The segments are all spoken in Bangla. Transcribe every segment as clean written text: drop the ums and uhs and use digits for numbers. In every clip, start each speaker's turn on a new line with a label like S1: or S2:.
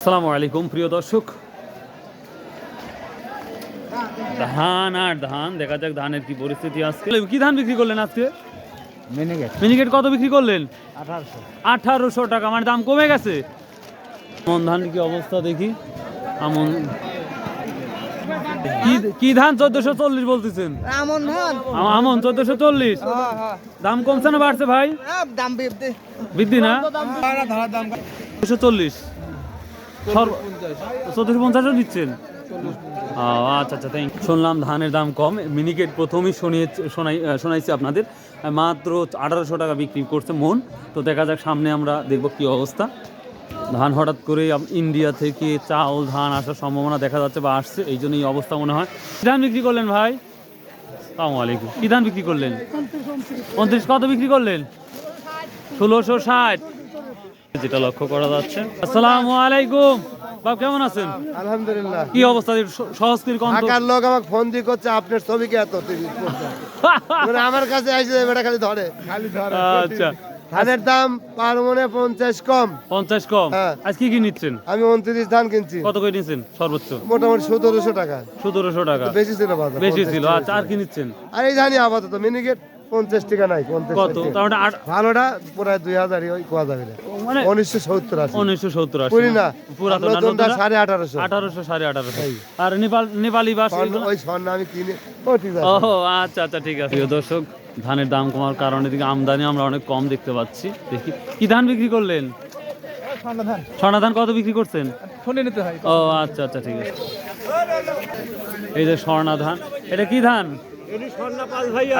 S1: আসসালামু আলাইকুম প্রিয় দর্শক, ধান আর ধান দেখা যাক ধানের কি পরিস্থিতি আজকে। কি ধান বিক্রি করলেন আজকে? মিনিকেট কত বিক্রি করলেন? 1800 টাকা, মানে দাম কমে গেছে। আমন ধান কি অবস্থা দেখি। আমন কি ধান 1440 বলতেছেন? আমন 1440 দাম কমছে না বাড়ছে ভাই?
S2: দাম
S1: বৃদ্ধি না, 240 1450 দিচ্ছেন। আচ্ছা আচ্ছা, থ্যাংক ইউ। শুনলাম ধানের দাম কম। মিনিকেট প্রথমেই শোনাইছি আপনাদের, মাত্র 1800 টাকা বিক্রি করছে মন। তো দেখা যাক সামনে আমরা দেখব কি অবস্থা। ধান হঠাৎ করে ইন্ডিয়া থেকে চাউল ধান আসার সম্ভাবনা দেখা যাচ্ছে বা আসছে, এই জন্য এই অবস্থা মনে হয়। কি ধান বিক্রি করলেন ভাই? আসসালামু আলাইকুম। কি ধান বিক্রি করলেন? 29। কত বিক্রি করলেন? 1660 যেটা লক্ষ্য করা যাচ্ছে। আসসালামু আলাইকুম বাপ, কেমন আছেন?
S2: আলহামদুলিল্লাহ।
S1: কি অবস্থা? সহজ করে কোন
S2: ঢাকার লোক আমাকে ফোন দিয়ে করছে আপনার ছবি কে এত মানে আমার কাছে আইছে বেটা খালি ধরে
S1: আচ্ছা,
S2: ধানের দাম পার মনে 50 কম।
S1: 50 কম।
S2: হ্যাঁ।
S1: আজ কি কি নিচ্ছেন?
S2: আমি 29 ধান কিনছি।
S1: কত করে নিচ্ছেন সর্বোচ্চ?
S2: মোটামুটি 1700 টাকা।
S1: 1700 টাকা
S2: বেশি ছিল বাজার,
S1: বেশি
S2: 50
S1: ছিল।
S2: টাকা
S1: আচ্ছা, আর কি নিচ্ছেন?
S2: আর এই ধানই আপাতত মিনিকেট 50 টাকা নাই। 50
S1: কত? তার মানে
S2: ভালোটা প্রায় 2000 ওই কোয়া যাবে না।
S1: মানে
S2: 1970 আছে।
S1: 1970 আসে
S2: পুরি না
S1: পুরাতন না,
S2: নতুনটা
S1: নতুনটা
S2: 1850।
S1: 1800 1850। আর নেপালি বাস
S2: ওই স্বর্ণ আমি কিনে ও ঠিক আছে।
S1: ও আচ্ছা আচ্ছা, ঠিক আছে। প্রিয় দর্শক, ধানের দাম কমার কারণে দিকে আমদানি আমরা অনেক কম দেখতে পাচ্ছি। দেখি কি ধান বিক্রি করলেন? স্বর্ণা ধান কত বিক্রি করছেন? ও আচ্ছা আচ্ছা, ঠিক আছে। এই যে স্বর্ণা ধান, এটা কি ধান?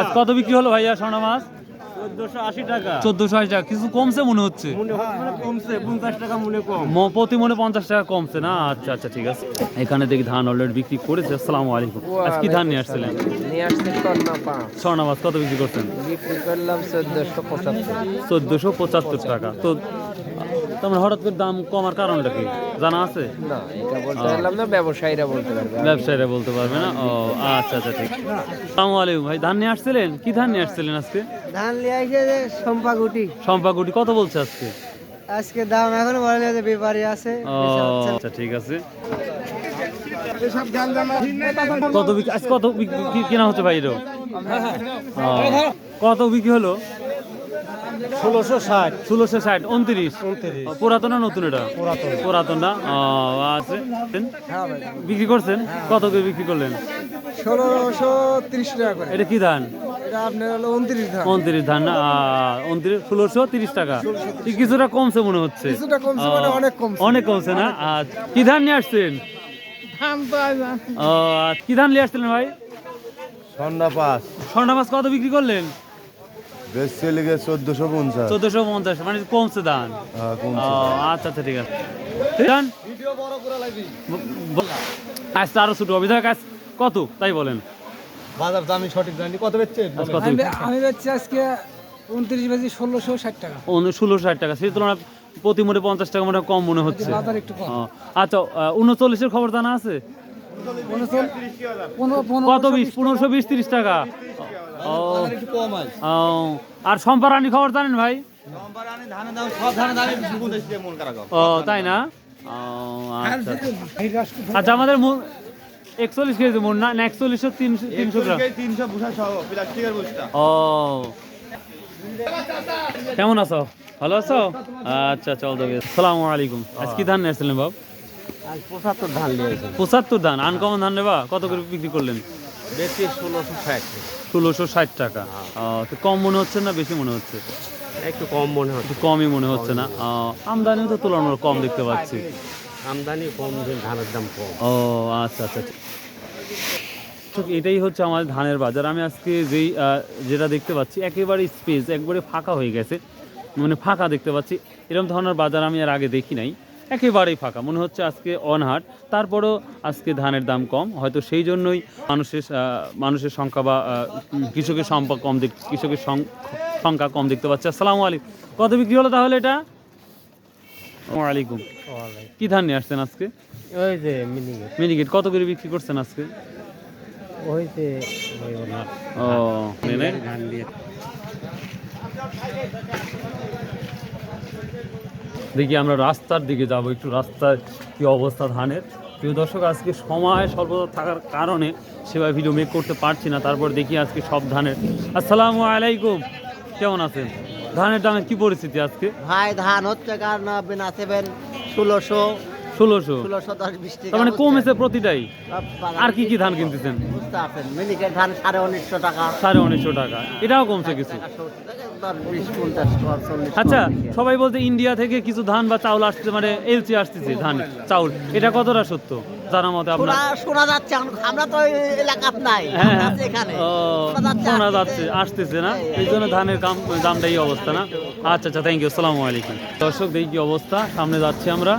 S1: আজ কত বিক্রি হলো ভাইয়া স্বর্ণা মাছ? 1480 টাকা। 1480 টাকা, কিছু কমছে মনে হচ্ছে।
S2: কমছে 50 টাকা মনে কম।
S1: প্রতি মনে 50 টাকা কমছে না? আচ্ছা আচ্ছা, ঠিক আছে। এখানে দেখি ধান অলরেডি বিক্রি করেছে। আসসালামু আলাইকুম। আজ কি ধান নিয়ে আসছিলেন?
S2: নিয়ে আসছে স্বর্ণ 5।
S1: স্বর্ণা মাছ কত বিক্রি করছেন?
S2: বিক্রি করলাম 1475।
S1: 1475 টাকা। তো তোমার হঠাৎ করে দাম কমার কারণটা কি জানা আছে?
S2: না, এটা বলতে পারলাম না, ব্যবসায়ীরা বলতে পারবে।
S1: ব্যবসায়ীরা বলতে পারবে না? ও আচ্ছা আচ্ছা, ঠিক। আসসালামু আলাইকুম ভাই, ধান নিয়ে আসছিলেন? কি ধান নিয়ে আসছিলেন আজকে?
S2: ধান নিয়ে আসছে যে সম্পাগুটি।
S1: সম্পাগুটি কত বলছে আজকে?
S2: আজকে দাম এখনো বলে না, যে ব্যাপারী আছে।
S1: ও আচ্ছা, ঠিক আছে। কত বিক্রি আজ কত কেনা হচ্ছে ভাই? এরও কত বিক্রি হলো?
S2: 1660।
S1: 1660। 29 পুরাতন না নতুন? এটা পুরাতন না। আছে বিক্রি করছেন? কত করে বিক্রি করলেন?
S2: 1630 টাকা করে।
S1: এটা কি ধান?
S2: এটা আপনার হলো 29 ধান।
S1: 29 ধান না? 29 1630 টাকা। কিছুটা কমছে মনে হচ্ছে।
S2: কিছুটা কমছে, মানে অনেক কমছে।
S1: অনেক কমছে না? আচ্ছা, কি ধান নিয়ে আসছেন?
S2: ধান তো
S1: কি ধান নিয়ে আসছিলেন ভাই?
S3: স্বর্ণ 5
S1: স্বর্ণা মাছ কত বিক্রি করলেন?
S3: বেশি লেগে 1450।
S1: 1450, মানে কমছে ধান। আচ্ছা আচ্ছা, ঠিক আছে। ধান আচ্ছা, আরো ছোট হবে। কাজ কত তাই বলেন?
S2: বাজার দামি সঠিক জানি কত বেচছেন?
S1: কত?
S4: আমি বেচছি আজকে 29 বেচি 1660 টাকা।
S1: 1660 টাকা। সেই তুলনায় প্রতি মোটে 50 টাকা মনে হয় কম মনে হচ্ছে।
S4: বাজার একটু কম।
S1: আচ্ছা, 39-এর খবর জানা আছে? কত? 1520 30 টাকা। আর সম্পারানি খবর জানেন ভাই? ও তাই না? আচ্ছা আচ্ছা, আমাদের 41 কেজি মন না? 41 300 গ্রাম। ও কেমন আছো? ভালো আছো? আচ্ছা, চল দেবে। আসসালামু আলাইকুম। আজ কি ধান নিয়েছিলেন বাবু?
S2: আজ 75 ধান নিয়েছে।
S1: 75 ধান। আনকমন ধান নেবা? কত করে বিক্রি করলেন?
S2: বেশি 1660।
S1: 1660 টাকা। তো কম মনে হচ্ছে না বেশি মনে হচ্ছে?
S2: একটু কম মনে হচ্ছে।
S1: একটু কমই মনে হচ্ছে না? আমদানিও তো তুলনামূলক কম দেখতে পাচ্ছি।
S2: আমদানি কম, ধানের দাম কম।
S1: ও আচ্ছা আচ্ছা, এটাই হচ্ছে আমাদের ধানের বাজার। আমি আজকে যেটা দেখতে পাচ্ছি একেবারে স্পেস, একবারে ফাঁকা হয়ে গেছে, মানে ফাঁকা দেখতে পাচ্ছি। এরকম ধরনের বাজার আমি আর আগে দেখি নাই। একেবারেই ফাঁকা মনে হচ্ছে আজকে অনহাট। তারপরও আজকে ধানের দাম কম, হয়তো সেই জন্যই মানুষের সংখ্যা বা কৃষকের সংখ্যা কম দেখতে পাচ্ছি। আসসালামু আলাইকুম। কত বিক্রি হলো তাহলে এটা? ওয়ালাইকুম। কি ধান নিয়ে আসছেন আজকে?
S2: ওই যে
S1: মিনিকেট কত করে বিক্রি করছেন আজকে?
S2: ওই যে
S1: ধান দিয়ে দেখি আমরা রাস্তার দিকে যাব, একটু রাস্তায় কী অবস্থা ধানের। প্রিয় দর্শক, আজকে সময় স্বল্পতা থাকার কারণে সেভাবে ভিডিও মেক করতে পারছি না। তারপর দেখি আজকে সব ধানের। আসসালামু আলাইকুম, কেমন আছেন? ধানের দামে কি পরিস্থিতি আজকে?
S5: ভাই ধান হচ্ছে কার না বিনা সেভেন 1600
S1: 1600,
S5: 1610 টাকা।
S1: তার মানে কমেছে প্রতিটাই। আর কি কি ধান কিনতেছেন?
S5: বুঝতে পারছেন, মিনিকেট ধান 1950 টাকা,
S1: 1950 টাকা, এটাও কমছে কিছু।
S5: 20 50 40।
S1: আচ্ছা, সবাই বলতে ইন্ডিয়া থেকে কিছু ধান বা চাউল আসছে, মানে এলচি আসতেছে ধান চাউল, এটা কতটা সত্য জানার মতে আপনার?
S5: শোনা যাচ্ছে, আমরা তো এই এলাকাত নাই,
S1: হ্যাঁ,
S5: আমরা আছি এখানে।
S1: ও, শোনা যাচ্ছে আসতেছে না, এই জন্য ধানের দামটা এই অবস্থা না। আচ্ছা আচ্ছা, থ্যাংক ইউ, আসসালামু আলাইকুম। দর্শক, দেখি কি অবস্থা, সামনে যাচ্ছি আমরা।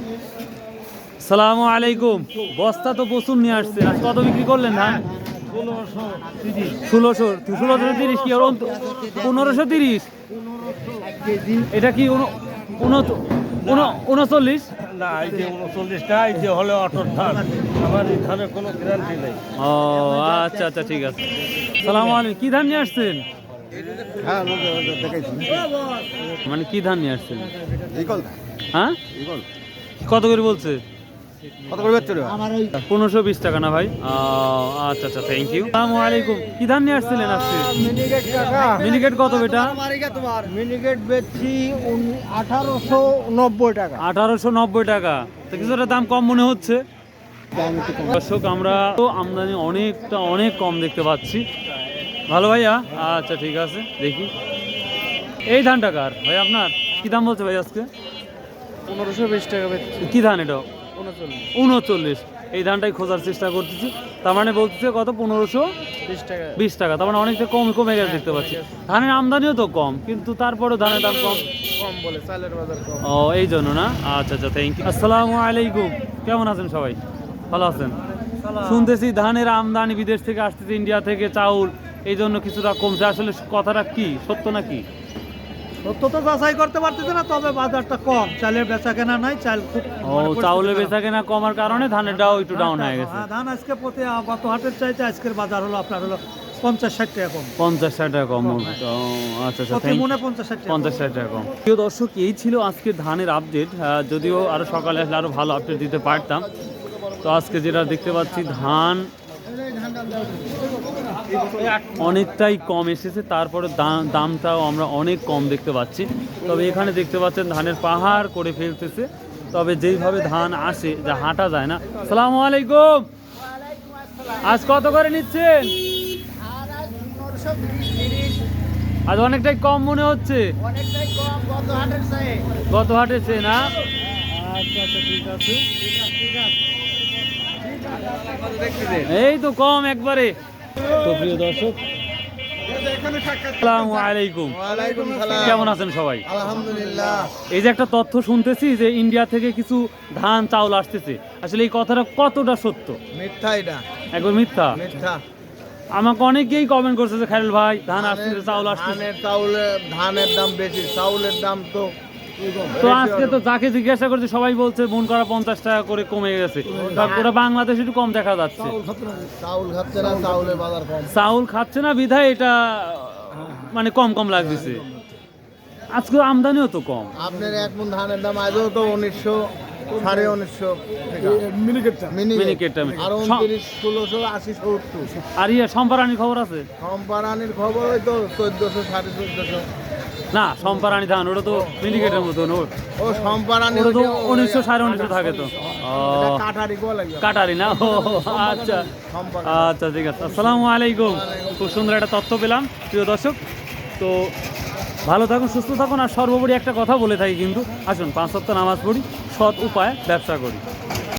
S1: আসসালামু আলাইকুম। বস্তা তো প্রচুর নিয়ে আসছে, আজ কত বিক্রি করলেন ধান? 1630 কি আর 1530? এটা কি 39?
S6: না, এই যে 39টা, এই যে হলে অটোর ধান, আমার এই ধানের কোনো গ্যারান্টি নেই।
S1: ও আচ্ছা আচ্ছা, ঠিক আছে। সালামু আলাইকুম। কি ধান নিয়ে আসছেন?
S2: হ্যাঁ দেখাইছি
S1: মানে কি ধান নিয়ে আসছেন?
S2: ইগল
S1: হ্যাঁ,
S2: ইগল
S1: কত করে বলছে?
S2: কত করে বেচছো?
S1: 1520 টাকা না ভাই? আচ্ছা আচ্ছা, থ্যাংক ইউ। আসসালামু আলাইকুম। কি ধান নিয়ে আসছিলেন আজকে?
S4: মিনিকেট টাকা,
S1: মিনিকেট কত বেটা?
S4: মিনিকেট বেচছি 1890 টাকা।
S1: 1890 টাকা, তো কিছুটা দাম কম মনে হচ্ছে। দর্শক, আমরা তো আমদানি অনেক কম দেখতে পাচ্ছি। ভালো ভাইয়া, আচ্ছা ঠিক আছে, দেখি এই ধানটা কার ভাই আপনার? কি দাম বলছে ভাই আজকে?
S4: 1520 টাকা বেচছি।
S1: কি ধান এটা?
S4: 39
S1: 39। এই ধানটাই খোঁজার চেষ্টা করতেছি। তার মানে বলতেছে কত? 1520
S4: টাকা।
S1: টাকা। তার মানে অনেকটা কমে গেছে দেখতে পাচ্ছি। ধানের আমদানিও তো কম, কিন্তু তারপরে ধানের দাম কম।
S4: কম বলে, চালের বাজার কম।
S1: ও, এই জন্য না? আচ্ছা আচ্ছা, থ্যাংক ইউ। আসসালামু আলাইকুম, কেমন আছেন সবাই? ভালো আছেন? শুনতেছি ধানের আমদানি বিদেশ থেকে আসতেছে, ইন্ডিয়া থেকে চাউল, এই জন্য কিছুটা কমছে। আসলে কথাটা কি সত্য নাকি?
S4: সত্য তো যাচাই করতে পারতেছে না, তবে বাজারটা কম, চালের বেচা কেনা নাই, চাল খুব
S1: ও, চাউলের বেচা কেনা কমার কারণে ধানের দাও একটু ডাউন হয়ে গেছে।
S4: ধান আজকে গত হাটের চাইতে আজকের বাজার হলো আপনার 50-60 টাকা কম।
S1: 50-60 টাকা কম। ও, আচ্ছা আচ্ছা,
S4: প্রতি মনে 50-60 টাকা।
S1: 50-60 টাকা কম। প্রিয় দর্শক, এই ছিল আজকে ধানের আপডেট। যদিও আরো সকালে আসলে আরো ভালো আপডেট দিতে পারতাম। তো আজকে যেটা দেখতে পাচ্ছি, ধান অনেকটাই কম এসেছে, তারপরে দামটাও আমরা অনেক কম দেখতে পাচ্ছি। তবে এখানে দেখতে পাচ্ছেন ধানের পাহাড় করে ফেলতেছে। তবে যেইভাবে ধান আসে, যা হাঁটা যায় না। সালামু আলাইকুম। আজ কত করে নিচ্ছেন? আজ অনেকটাই কম মনে হচ্ছে। গত হাটের চেয়ে না? আচ্ছা আচ্ছা, ঠিক আছে। এই তো কম একবারে। তো প্রিয় দর্শক, আসসালামু আলাইকুম।
S2: ওয়ালাইকুম সালাম।
S1: কেমন আছেন সবাই?
S2: আলহামদুলিল্লাহ।
S1: এই যে একটা তথ্য শুনতেছি যে ইন্ডিয়া থেকে কিছু ধান চাউল আসতেছে, আসলে এই কথাটা কতটা সত্য?
S2: মিথ্যা এটা,
S1: একবার মিথ্যা?
S2: মিথ্যা।
S1: আমাকে অনেকেই কমেন্ট করছে যে খায়রুল ভাই, ধান আসতেছে, চাউল আসতেছে।
S2: ধানের দাম বেশি, চাউলের দাম তো
S1: তো আজকে তো যাকে জিজ্ঞাসা করছে সবাই বলছে মন করা 50 টাকা করে কমে গেছে। পুরো বাংলাদেশ একটু কম দেখা যাচ্ছে।
S2: চাউল খাচ্ছে না, চাউলের বাজার কম।
S1: চাউল খাচ্ছে না বিধায় এটা মানে কম লাগতেছে। আজকে আমদানিও তো কম।
S2: আপনার এক মণ ধানের দাম আজও তো 1900 1950
S1: মিনিকেটটা।
S2: আর 29 1600 80 70।
S1: আর সম্পারানির খবর আছে?
S2: সম্পারানির খবর ওই তো 1400 1450।
S1: না, সম্পারানি ধান ওটা তো মিনিকেটের মতন।
S2: ও সম্পারানি
S1: ওটা তো 1900 1950 থাকে তো।
S2: কাটারি গো লাগে।
S1: কাটারি না? ও আচ্ছা আচ্ছা, ঠিক আছে। আসসালামু আলাইকুম। খুব সুন্দর একটা তথ্য পেলাম প্রিয় দর্শক। তো ভালো থাকুন, সুস্থ থাকুন, আর সর্বোপরি একটা কথা বলে থাকি কিন্তু, আসুন 5 ওয়াক্ত নামাজ পড়ি, সৎ উপায়ে ব্যবসা করি।